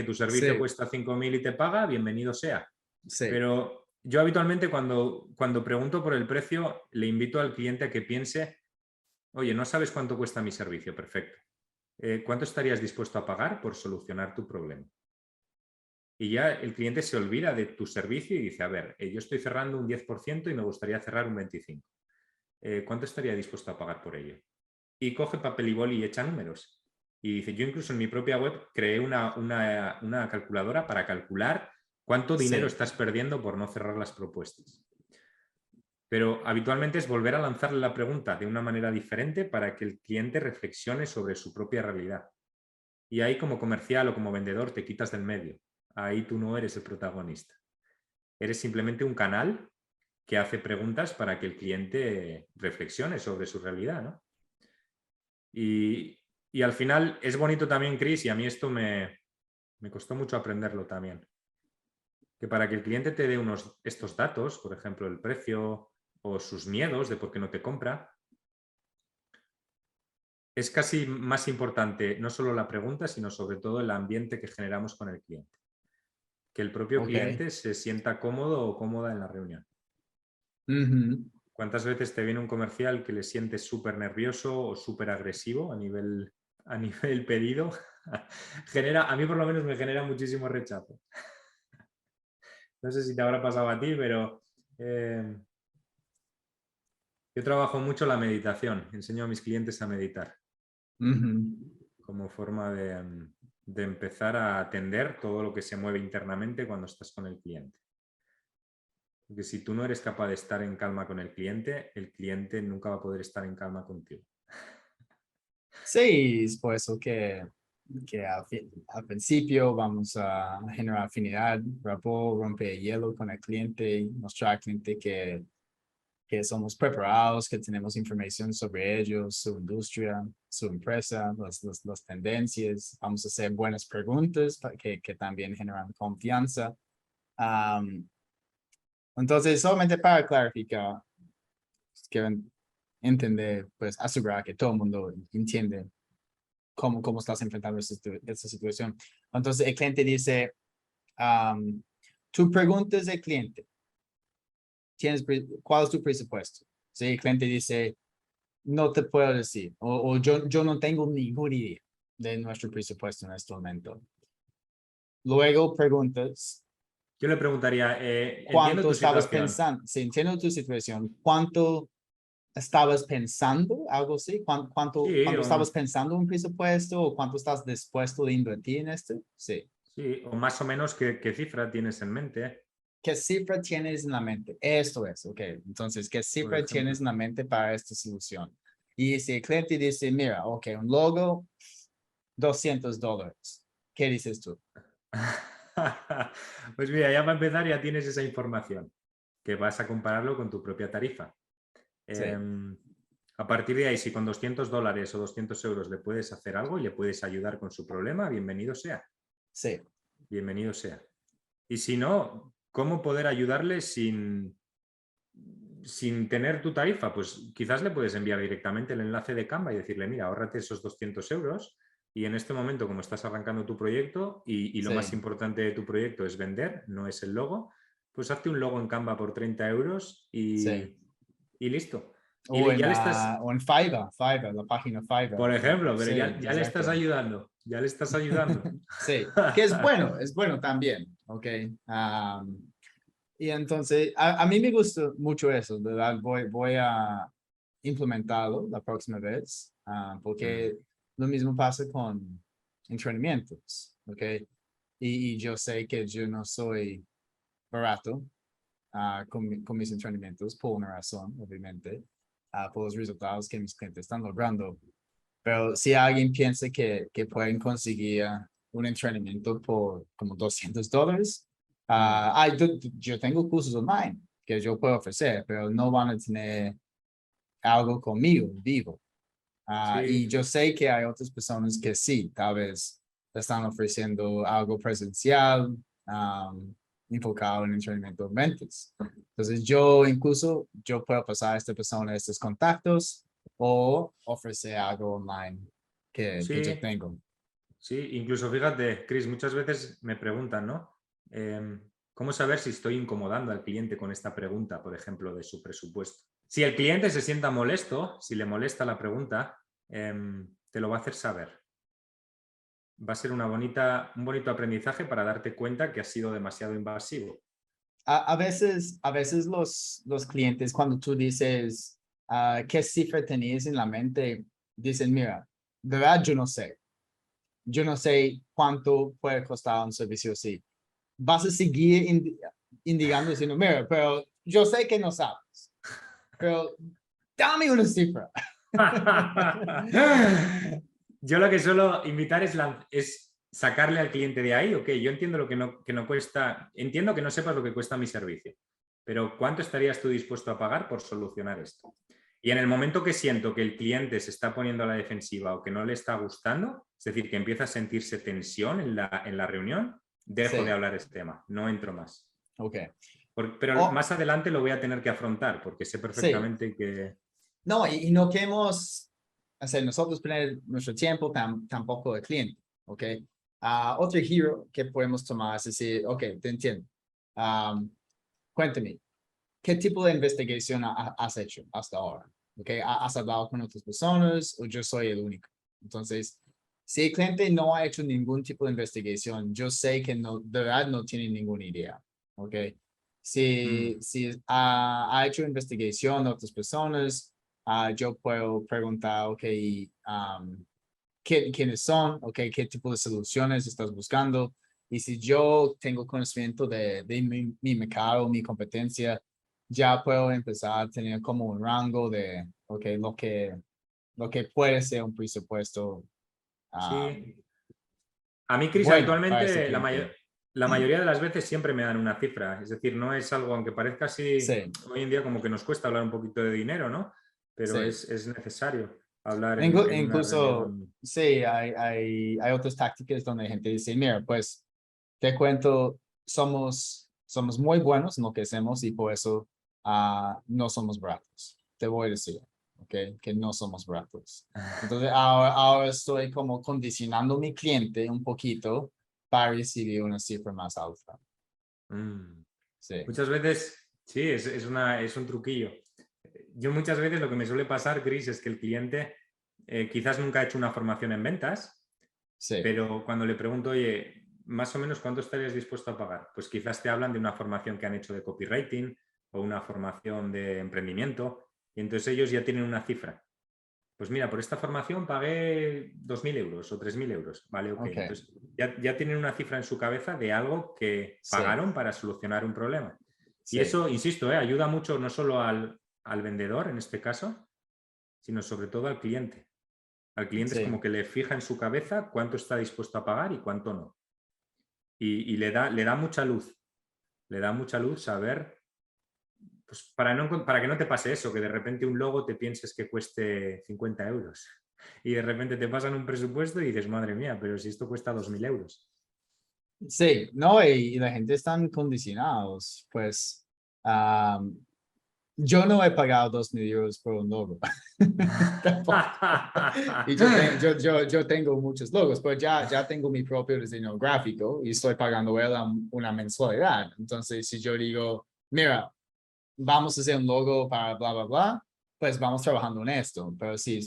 tu servicio Sí. cuesta 5.000 y te paga, bienvenido sea. Sí. Pero yo habitualmente cuando pregunto por el precio, le invito al cliente a que piense, oye, ¿no sabes cuánto cuesta mi servicio? Perfecto. ¿Cuánto estarías dispuesto a pagar por solucionar tu problema? Y ya el cliente se olvida de tu servicio y dice, a ver, yo estoy cerrando un 10% y me gustaría cerrar un 25%. ¿Cuánto estaría dispuesto a pagar por ello? Y coge papel y boli y echa números. Y dice, yo incluso en mi propia web creé una calculadora para calcular cuánto dinero Sí. estás perdiendo por no cerrar las propuestas. Pero habitualmente es volver a lanzarle la pregunta de una manera diferente para que el cliente reflexione sobre su propia realidad. Y ahí como comercial o como vendedor te quitas del medio. Ahí tú no eres el protagonista. Eres simplemente un canal que hace preguntas para que el cliente reflexione sobre su realidad, ¿no? Y al final es bonito también, Chris, y a mí esto me costó mucho aprenderlo también, que para que el cliente te dé estos datos, por ejemplo, el precio o sus miedos de por qué no te compra, es casi más importante no solo la pregunta, sino sobre todo el ambiente que generamos con el cliente. Que el propio cliente se sienta cómodo o cómoda en la reunión. ¿Cuántas veces te viene un comercial que le sientes súper nervioso o súper agresivo a nivel pedido? A mí por lo menos me genera muchísimo rechazo. No sé si te habrá pasado a ti, pero yo trabajo mucho la meditación. Enseño a mis clientes a meditar como forma de empezar a atender todo lo que se mueve internamente cuando estás con el cliente. Porque si tú no eres capaz de estar en calma con el cliente nunca va a poder estar en calma contigo. Sí, es por eso que al principio vamos a generar afinidad, rapport, romper el hielo con el cliente, mostrar al cliente que somos preparados, que tenemos información sobre ellos, su industria, su empresa, las tendencias. Vamos a hacer buenas preguntas que también generan confianza. Entonces, solamente para clarificar, quiero entender, pues asegurar que todo el mundo entiende cómo estás enfrentando esta situación. Entonces, el cliente dice, tú preguntas al cliente, ¿cuál es tu presupuesto? Si el cliente dice, no te puedo decir, o yo no tengo ninguna idea de nuestro presupuesto en este momento. Luego preguntas, Yo le preguntaría, entiendo ¿cuánto tu estabas situación. pensando? Si entiendo tu situación, ¿cuánto estabas pensando? Algo así, ¿cuánto Sí, estabas pensando en un presupuesto o cuánto estás dispuesto a invertir en esto? Sí. sí, o más o menos qué cifra tienes en mente, ¿Qué cifra tienes en la mente? Esto es, ok. Entonces, ¿qué por cifra ejemplo. tienes en la mente para esta solución? Y si el cliente dice, mira, ok, un logo, $200. ¿Qué dices tú? Pues mira, ya para empezar ya tienes esa información, que vas a compararlo con tu propia tarifa. Sí, A partir de ahí, si con $200 o 200 euros le puedes hacer algo y le puedes ayudar con su problema, bienvenido sea. sí. Bienvenido sea. Y si no, ¿cómo poder ayudarle sin tener tu tarifa? Pues quizás le puedes enviar directamente el enlace de Canva y decirle, mira, ahórrate esos 200 euros y en este momento, como estás arrancando tu proyecto y lo Sí. más importante de tu proyecto es vender, no es el logo, pues hazte un logo en Canva por 30 euros Sí. y listo. O Y en, ya le estás, o en Fiverr, la página Fiverr. por ejemplo, pero Sí, ya le estás exacto. ayudando, ya le estás ayudando. Sí, que es bueno también, ¿ok? Y entonces, a mí me gusta mucho eso, de ¿verdad? Voy a implementarlo la próxima vez, porque lo mismo pasa con entrenamientos, ¿ok? Y yo sé que yo no soy barato con mis entrenamientos por una razón, obviamente, por los resultados que mis clientes están logrando. Pero si alguien piensa que pueden conseguir un entrenamiento por como $200, yo tengo cursos online que yo puedo ofrecer, pero no van a tener algo conmigo vivo. Y Sí, yo sé que hay otras personas que sí, tal vez están ofreciendo algo presencial, enfocado en entrenamiento de ventas. Entonces yo puedo pasar a esta persona estos contactos o ofrecer algo online que yo sí, tengo. sí. Incluso fíjate, Chris, muchas veces me preguntan, ¿no? ¿Cómo saber si estoy incomodando al cliente con esta pregunta, por ejemplo, de su presupuesto? Si el cliente se sienta molesto, si le molesta la pregunta, te lo va a hacer saber. Va a ser un bonito aprendizaje para darte cuenta que has sido demasiado invasivo. A veces los clientes, cuando tú dices, ¿qué cifra tenías en la mente? Dicen, mira, de verdad yo no sé. Yo no sé cuánto puede costar un servicio así. Vas a seguir indicando, diciendo, mira, pero yo sé que no sabes, pero dame una cifra. Yo lo que suelo invitar es sacarle al cliente de ahí, ok, yo entiendo lo que no cuesta, entiendo que no sepas lo que cuesta mi servicio, pero ¿cuánto estarías tú dispuesto a pagar por solucionar esto? Y en el momento que siento que el cliente se está poniendo a la defensiva o que no le está gustando, es decir, que empieza a sentirse tensión en la reunión, dejo de Sí, hablar este tema, no entro más. ok. Pero Oh, más adelante lo voy a tener que afrontar porque sé sí, perfectamente que... no, y no queremos hacer nosotros perder nuestro tiempo, tampoco el cliente, ok. Otro giro que podemos tomar es decir, ok, te entiendo. Um, Cuéntame, ¿qué tipo de investigación has hecho hasta ahora? ¿Okay? ¿Has hablado con otras personas o yo soy el único? Entonces, si el cliente no ha hecho ningún tipo de investigación, yo sé que no, de verdad no tiene ninguna idea. ¿Ok? Si ha hecho investigación de otras personas, yo puedo preguntar, ok, quiénes son, ok, qué tipo de soluciones estás buscando. Y si yo tengo conocimiento de mi mercado, mi competencia, ya puedo empezar a tener como un rango de, ok, lo que puede ser un presupuesto Sí. A mí, Cris, bueno para este habitualmente cliente. la mayoría de las veces siempre me dan una cifra. Es decir, no es algo, aunque parezca así, Sí, hoy en día como que nos cuesta hablar un poquito de dinero, ¿no? Pero sí. es necesario hablar en una Incluso, reunión. sí, hay otras tácticas donde la gente dice, mira, pues te cuento, somos muy buenos en lo que hacemos y por eso no somos baratos. Te voy a decir, ¿ok? Que no somos baratos. Entonces, ahora estoy como condicionando a mi cliente un poquito para recibir una cifra más alta. Mm. Sí, Muchas veces, sí, es un truquillo. Yo muchas veces lo que me suele pasar, Cris, es que el cliente quizás nunca ha hecho una formación en ventas, sí, pero cuando le pregunto, oye, más o menos cuánto estarías dispuesto a pagar, pues quizás te hablan de una formación que han hecho de copywriting o una formación de emprendimiento, y entonces ellos ya tienen una cifra. Pues mira, por esta formación pagué 2.000 euros o 3.000 euros. Vale, ok. ok, Entonces ya tienen una cifra en su cabeza de algo que sí, pagaron para solucionar un problema. Y sí, eso, insisto, ayuda mucho no solo al vendedor en este caso, sino sobre todo al cliente. Al cliente es como sí, que le fija en su cabeza cuánto está dispuesto a pagar y cuánto no. Y le da mucha luz saber, pues para que no te pase eso, que de repente un logo te pienses que cueste 50 euros y de repente te pasan un presupuesto y dices, madre mía, pero si esto cuesta 2.000 euros. sí, no, y la gente están condicionados, pues. Yo no he pagado 2.000 euros por un logo. Tampoco. Y yo tengo muchos logos, pero ya tengo mi propio diseño gráfico y estoy pagando él una mensualidad. Entonces, si yo digo, mira, vamos a hacer un logo para bla, bla, bla, pues vamos trabajando en esto. Pero sí,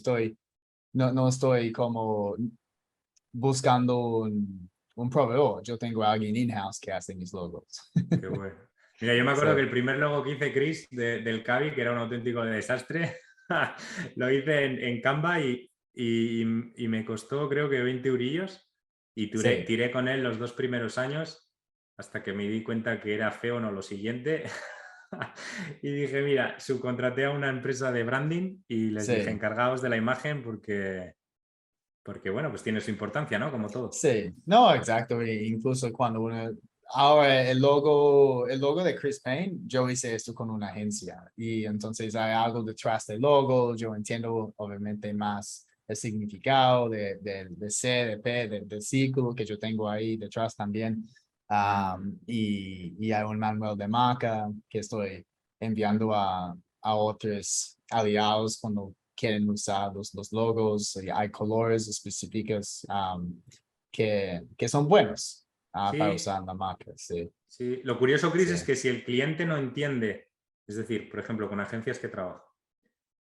no estoy como buscando un proveedor. Yo tengo a alguien in-house que hace mis logos. Qué bueno. Mira, yo me Sí, acuerdo que el primer logo que hice, Chris, del Cavi, que era un auténtico desastre, lo hice en Canva y me costó creo que 20 eurillos y sí. tiré con él los 2 primeros años hasta que me di cuenta que era feo, no lo siguiente. Y dije, mira, subcontraté a una empresa de branding y les dije, Sí, encargaos de la imagen porque bueno, pues tiene su importancia, ¿no? Como todo. sí, no, exacto. Incluso cuando uno ahora el logo de Chris Payne, yo hice esto con una agencia y entonces hay algo detrás del logo, yo entiendo obviamente más el significado de C, de P, del círculo que yo tengo ahí detrás también. Y hay un manual de marca que estoy enviando a otros aliados cuando quieren usar los logos, y hay colores específicos que son buenos para Sí, usar la marca. Sí, sí. Lo curioso, Chris, sí, es que si el cliente no entiende, es decir, por ejemplo, con agencias que trabajo,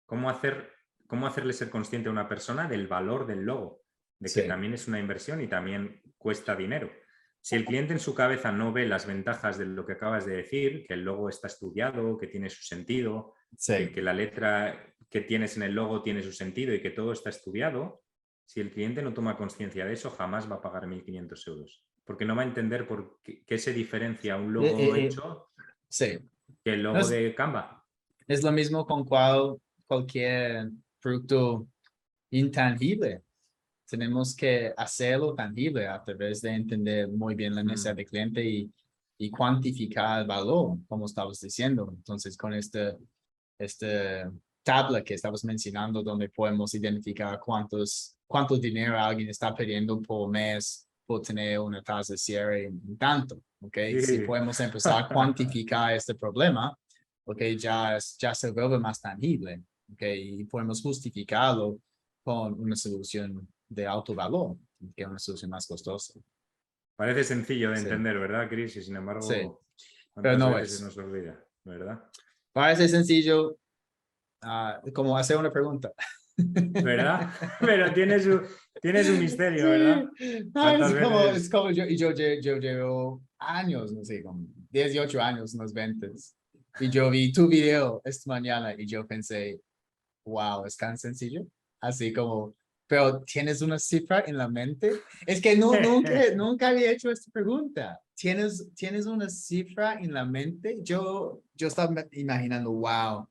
cómo hacerle ser consciente a una persona del valor del logo, de que sí, también es una inversión y también cuesta dinero. Si el cliente en su cabeza no ve las ventajas de lo que acabas de decir, que el logo está estudiado, que tiene su sentido, sí. que la letra que tienes en el logo tiene su sentido y que todo está estudiado, si el cliente no toma conciencia de eso, jamás va a pagar 1.500 euros. Porque no va a entender por qué se diferencia un logo hecho Sí. que el No logo de Canva. es lo mismo con cualquier producto intangible. Tenemos que hacerlo tangible a través de entender muy bien la necesidad del cliente y cuantificar el valor, como estabas diciendo. Entonces, con este tabla que estabas mencionando, donde podemos identificar cuánto dinero alguien está pidiendo por mes por tener una tasa de cierre en tanto, ¿ok? Si Sí. podemos empezar a cuantificar este problema, ¿ok? Ya se vuelve más tangible, ¿ok? Y podemos justificarlo con una solución de alto valor, que es una solución más costosa. Parece sencillo de Sí, entender, ¿verdad, Chris? Y sin sí, embargo, pero cuántas no veces se es. nos olvida, ¿verdad? Parece sencillo, como hacer una pregunta. ¿Verdad? Pero tiene su misterio, Sí, ¿verdad? ¿Cuántas es veces? como yo llevo años, no sé, como 18 años en los 20 y yo vi tu video esta mañana y yo pensé, wow, es tan sencillo, así como, pero ¿tienes una cifra en la mente? Es que nunca había hecho esta pregunta. ¿Tienes una cifra en la mente? Yo estaba imaginando, wow,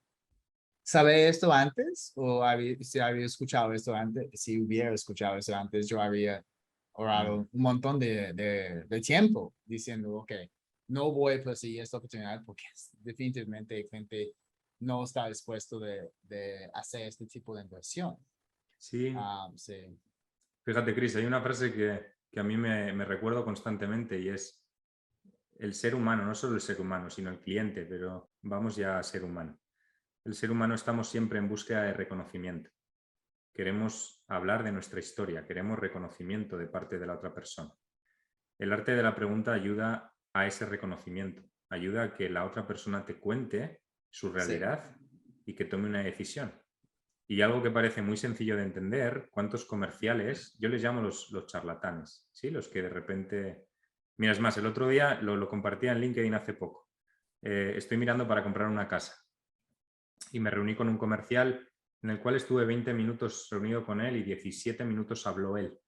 ¿sabe esto antes? ¿O si había escuchado esto antes? Si hubiera escuchado esto antes, yo habría ahorrado un montón de tiempo diciendo, ok, no voy a perseguir esta oportunidad porque definitivamente el cliente no está dispuesto de hacer este tipo de inversión. Sí, Sí, fíjate, Chris, hay una frase que a mí me recuerdo constantemente y es el ser humano, no solo el ser humano, sino el cliente, pero vamos ya a ser humano. El ser humano estamos siempre en búsqueda de reconocimiento. Queremos hablar de nuestra historia, queremos reconocimiento de parte de la otra persona. El arte de la pregunta ayuda a ese reconocimiento, ayuda a que la otra persona te cuente su sí, realidad y que tome una decisión. Y algo que parece muy sencillo de entender, cuántos comerciales, yo les llamo los charlatanes, ¿sí? Los que de repente... Mira, es más, el otro día lo compartía en LinkedIn hace poco. Estoy mirando para comprar una casa y me reuní con un comercial en el cual estuve 20 minutos reunido con él y 17 minutos habló él.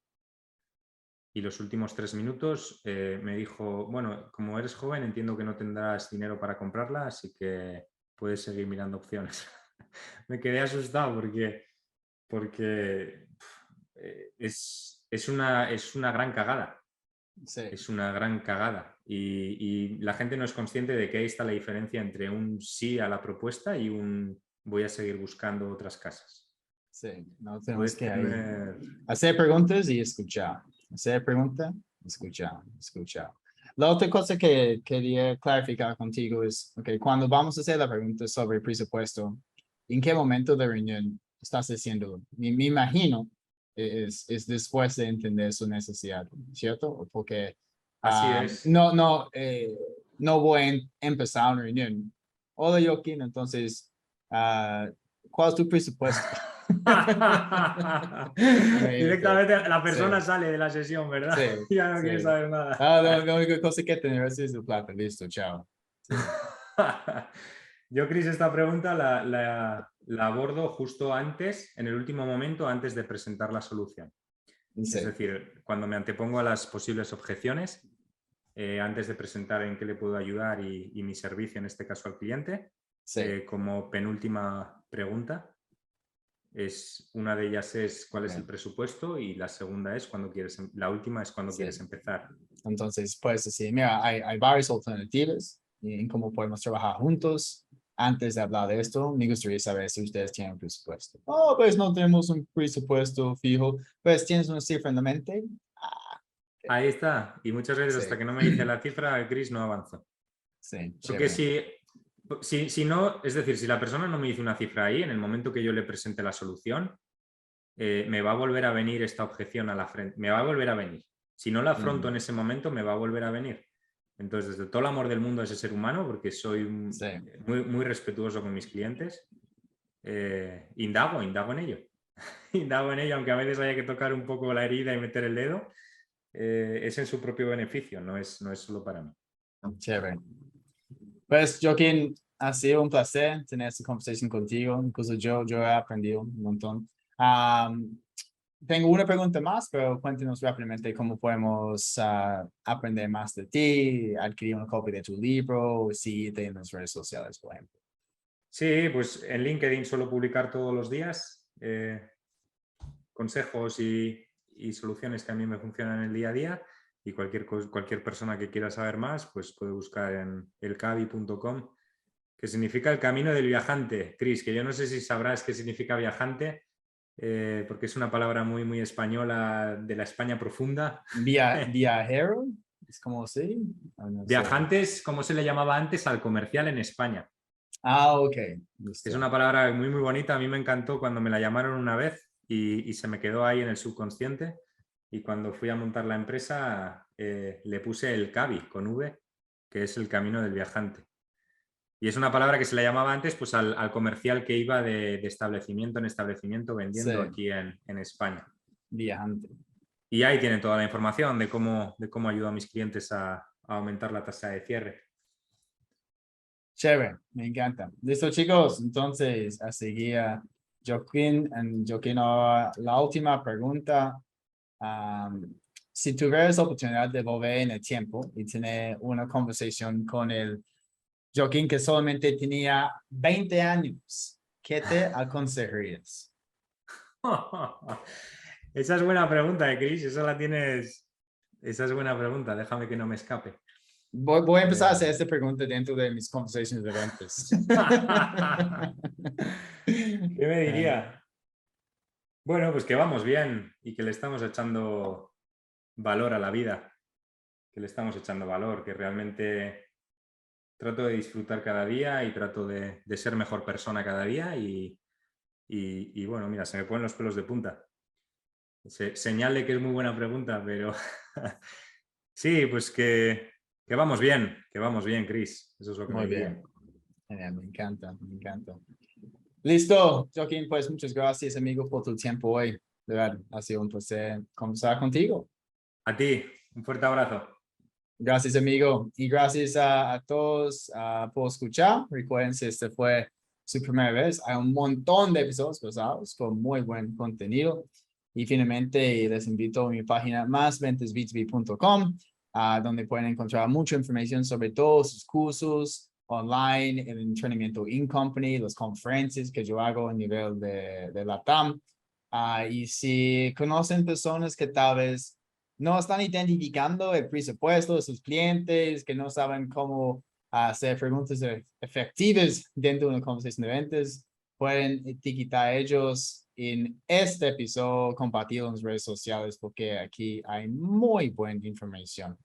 Y los últimos 3 minutos me dijo, bueno, como eres joven entiendo que no tendrás dinero para comprarla, así que puedes seguir mirando opciones. Me quedé asustado porque es una gran cagada. sí. Es una gran cagada. Y la gente no es consciente de que ahí está la diferencia entre un sí a la propuesta y un voy a seguir buscando otras casas. Sí, no tenemos Puedes que ahí tener... hacer preguntas y escuchar. Hacer preguntas, escuchar, escuchar. La otra cosa que quería clarificar contigo es, okay, cuando vamos a hacer la pregunta sobre el presupuesto, ¿en qué momento de reunión estás haciéndolo? Me imagino es después de entender su necesidad, ¿cierto? Porque Así es. no voy a empezar una reunión. Hola, Joaquín, entonces, ¿cuál es tu presupuesto? Imagínate. Directamente la Sí, persona sale de la sesión, ¿verdad? sí, Ya no sí. quiere saber nada. La única cosa que tener es el plata. Listo, chao. Sí, Yo, Cris, esta pregunta la abordo justo antes, en el último momento, antes de presentar la solución. sí, Es decir, cuando me antepongo a las posibles objeciones, antes de presentar en qué le puedo ayudar y mi servicio, en este caso al cliente, sí, como penúltima pregunta, Una de ellas es cuál es el presupuesto y la segunda es la última es cuando quieres empezar. Entonces, puedes decir, mira, hay varias alternativas en cómo podemos trabajar juntos. Antes de hablar de esto, me gustaría saber si ustedes tienen un presupuesto. Oh, pues no tenemos un presupuesto fijo. Pues, ¿tienes una cifra en la mente? Ahí está. Y muchas veces hasta que no me dice la cifra, Chris, no avanzo. Sí, Porque si no, es decir, si la persona no me dice una cifra ahí, en el momento que yo le presente la solución, me va a volver a venir esta objeción a la frente. Me va a volver a venir. Si no la afronto en ese momento, me va a volver a venir. Entonces, desde todo el amor del mundo a ese ser humano, porque soy muy, muy respetuoso con mis clientes, indago en ello. Indago en ello, aunque a veces haya que tocar un poco la herida y meter el dedo, es en su propio beneficio, no es solo para mí. Chévere. Pues, Joaquín, ha sido un placer tener esta conversación contigo. Incluso yo he aprendido un montón. Tengo una pregunta más, pero cuéntenos rápidamente cómo podemos aprender más de ti, adquirir una copia de tu libro, o seguirte en las redes sociales, por ejemplo. Sí, pues en LinkedIn suelo publicar todos los días consejos y soluciones que a mí me funcionan en el día a día, y cualquier persona que quiera saber más, pues puede buscar en elcavi.com, que significa el camino del viajante. Chris, que yo no sé si sabrás qué significa viajante, porque es una palabra muy, muy española de la España profunda. Viajero, es como así. No Viajantes, ¿cómo se le llamaba antes al comercial en España? Ok. Listo. Es una palabra muy, muy bonita. A mí me encantó cuando me la llamaron una vez y se me quedó ahí en el subconsciente. Y cuando fui a montar la empresa, le puse el CAVI con V, que es el camino del viajante. Y es una palabra que se le llamaba antes pues, al comercial que iba de establecimiento en establecimiento vendiendo aquí en España. Viajante. Y ahí tienen toda la información de cómo ayudo a mis clientes a aumentar la tasa de cierre. Chévere, me encanta. Listo, chicos. Entonces, a seguir a Joaquín. La última pregunta. Si tuvieras la oportunidad de volver en el tiempo y tener una conversación con el Joaquín que solamente tenía 20 años, ¿qué te aconsejarías? Esa es buena pregunta, Chris. Esa es buena pregunta. Déjame que no me escape. Voy a empezar a hacer esta pregunta dentro de mis conversaciones de ventas. ¿Qué me diría? Bueno, pues que vamos bien y que le estamos echando valor a la vida. Que le estamos echando valor, que realmente trato de disfrutar cada día y trato de ser mejor persona cada día y bueno, mira, se me ponen los pelos de punta. Señal de que es muy buena pregunta, pero sí, pues que vamos bien, Chris. Eso es lo que Muy me diría. bien. Me encanta, me encanta. Listo, Joaquín, pues muchas gracias, amigo, por tu tiempo hoy. De verdad, ha sido un placer conversar contigo. A ti, un fuerte abrazo. Gracias, amigo. Y gracias a todos por escuchar. Recuerden, si este fue su primera vez, hay un montón de episodios pasados con muy buen contenido. Y finalmente, les invito a mi página másventasb2b.com, donde pueden encontrar mucha información sobre todos sus cursos online, el entrenamiento in company, las conferencias que yo hago a nivel de LATAM. Y si conocen personas que tal vez no están identificando el presupuesto de sus clientes, que no saben cómo hacer preguntas efectivas dentro de una conversación de ventas, pueden etiquetar a ellos en este episodio, compartirlo en las redes sociales, porque aquí hay muy buena información.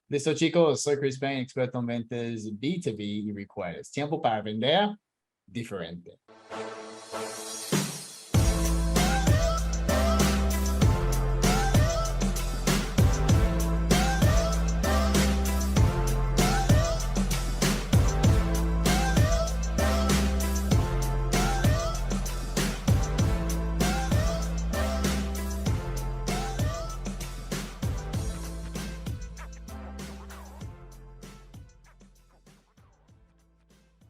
Listo, chicos, soy Chris Payne, experto en ventas B2B y recuerdes, tiempo para vender diferente.